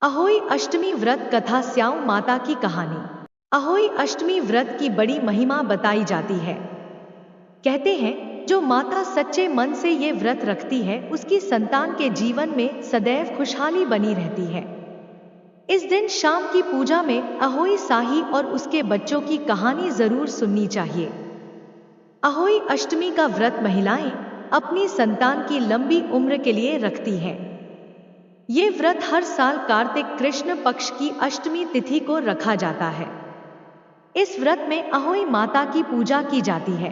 अहोई अष्टमी व्रत कथा स्याऊ माता की कहानी। अहोई अष्टमी व्रत की बड़ी महिमा बताई जाती है। कहते हैं जो माता सच्चे मन से ये व्रत रखती है उसकी संतान के जीवन में सदैव खुशहाली बनी रहती है। इस दिन शाम की पूजा में अहोई साही और उसके बच्चों की कहानी जरूर सुननी चाहिए। अहोई अष्टमी का व्रत महिलाएं अपनी संतान की लंबी उम्र के लिए रखती हैं। ये व्रत हर साल कार्तिक कृष्ण पक्ष की अष्टमी तिथि को रखा जाता है। इस व्रत में अहोई माता की पूजा की जाती है।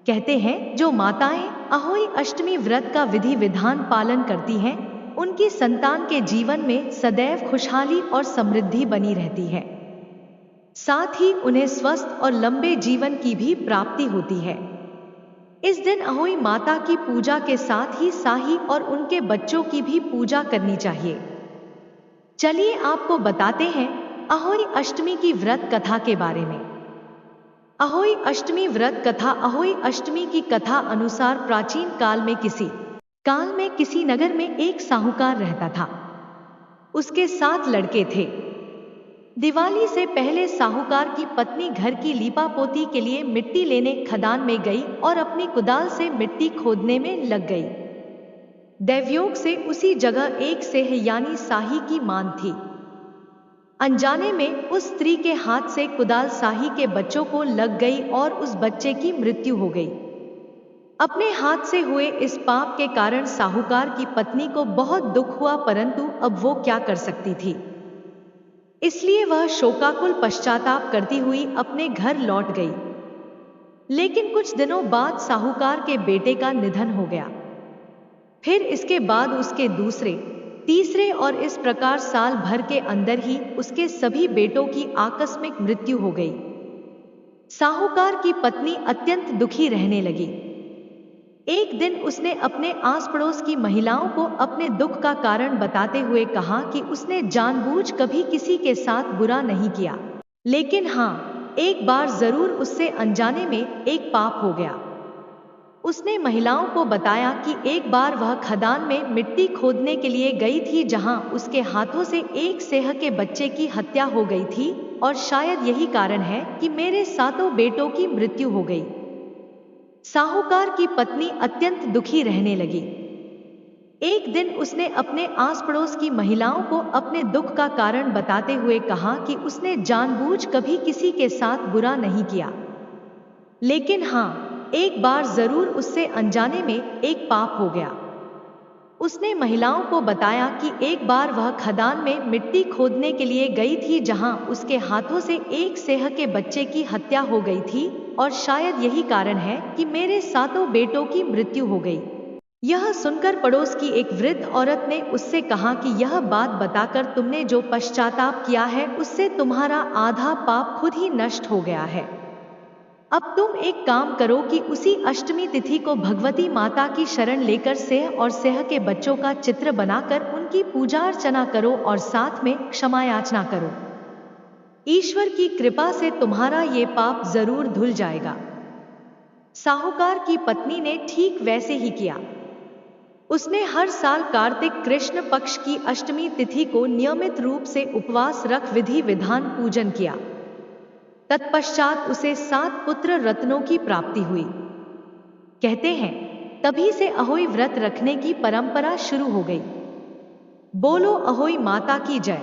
कहते हैं जो माताएं अहोई अष्टमी व्रत का विधि विधान पालन करती हैं, उनकी संतान के जीवन में सदैव खुशहाली और समृद्धि बनी रहती है। साथ ही उन्हें स्वस्थ और लंबे जीवन की भी प्राप्ति होती है। इस दिन अहोई माता की पूजा के साथ ही साही और उनके बच्चों की भी पूजा करनी चाहिए। चलिए आपको बताते हैं अहोई अष्टमी की व्रत कथा के बारे में। अहोई अष्टमी व्रत कथा। अहोई अष्टमी की कथा अनुसार प्राचीन काल में किसी नगर में एक साहूकार रहता था। उसके 7 लड़के थे। दिवाली से पहले साहूकार की पत्नी घर की लीपापोती के लिए मिट्टी लेने खदान में गई और अपनी कुदाल से मिट्टी खोदने में लग गई। दैवयोग से उसी जगह एक सेह यानी साही की मान थी। अनजाने में उस स्त्री के हाथ से कुदाल साही के बच्चों को लग गई और उस बच्चे की मृत्यु हो गई। अपने हाथ से हुए इस पाप के कारण साहूकार की पत्नी को बहुत दुख हुआ, परंतु अब वो क्या कर सकती थी। इसलिए वह शोकाकुल पश्चाताप करती हुई अपने घर लौट गई। लेकिन कुछ दिनों बाद साहूकार के बेटे का निधन हो गया। फिर इसके बाद उसके दूसरे, तीसरे और इस प्रकार साल भर के अंदर ही उसके सभी बेटों की आकस्मिक मृत्यु हो गई। साहूकार की पत्नी अत्यंत दुखी रहने लगी। एक दिन उसने अपने आस पड़ोस की महिलाओं को अपने दुख का कारण बताते हुए कहा कि उसने जानबूझ कभी किसी के साथ बुरा नहीं किया, लेकिन हाँ, एक बार जरूर उससे अनजाने में एक पाप हो गया। उसने महिलाओं को बताया कि एक बार वह खदान में मिट्टी खोदने के लिए गई थी, जहां उसके हाथों से एक सेह के बच्चे की हत्या हो गई थी, और शायद यही कारण है कि मेरे 7 बेटों की मृत्यु हो गई। साहूकार की पत्नी अत्यंत दुखी रहने लगी। एक दिन उसने अपने आस पड़ोस की महिलाओं को अपने दुख का कारण बताते हुए कहा कि उसने जानबूझ कभी किसी के साथ बुरा नहीं किया, लेकिन हाँ, एक बार जरूर उससे अनजाने में एक पाप हो गया। उसने महिलाओं को बताया कि एक बार वह खदान में मिट्टी खोदने के लिए गई थी, जहां उसके हाथों से एक सेह के बच्चे की हत्या हो गई थी, और शायद यही कारण है कि मेरे 7 बेटों की मृत्यु हो गई। यह सुनकर पड़ोस की एक वृद्ध औरत ने उससे कहा कि यह बात बताकर तुमने जो पश्चाताप किया है उससे तुम्हारा आधा पाप खुद ही नष्ट हो गया है। अब तुम एक काम करो कि उसी अष्टमी तिथि को भगवती माता की शरण लेकर सेह और सेह के बच्चों का चित्र बनाकर उनकी पूजा अर्चना करो और साथ में क्षमा याचना करो। ईश्वर की कृपा से तुम्हारा ये पाप जरूर धुल जाएगा। साहूकार की पत्नी ने ठीक वैसे ही किया। उसने हर साल कार्तिक कृष्ण पक्ष की अष्टमी तिथि को नियमित रूप से उपवास रख विधि विधान पूजन किया। तत्पश्चात उसे 7 पुत्र रत्नों की प्राप्ति हुई। कहते हैं तभी से अहोई व्रत रखने की परंपरा शुरू हो गई। बोलो अहोई माता की जय।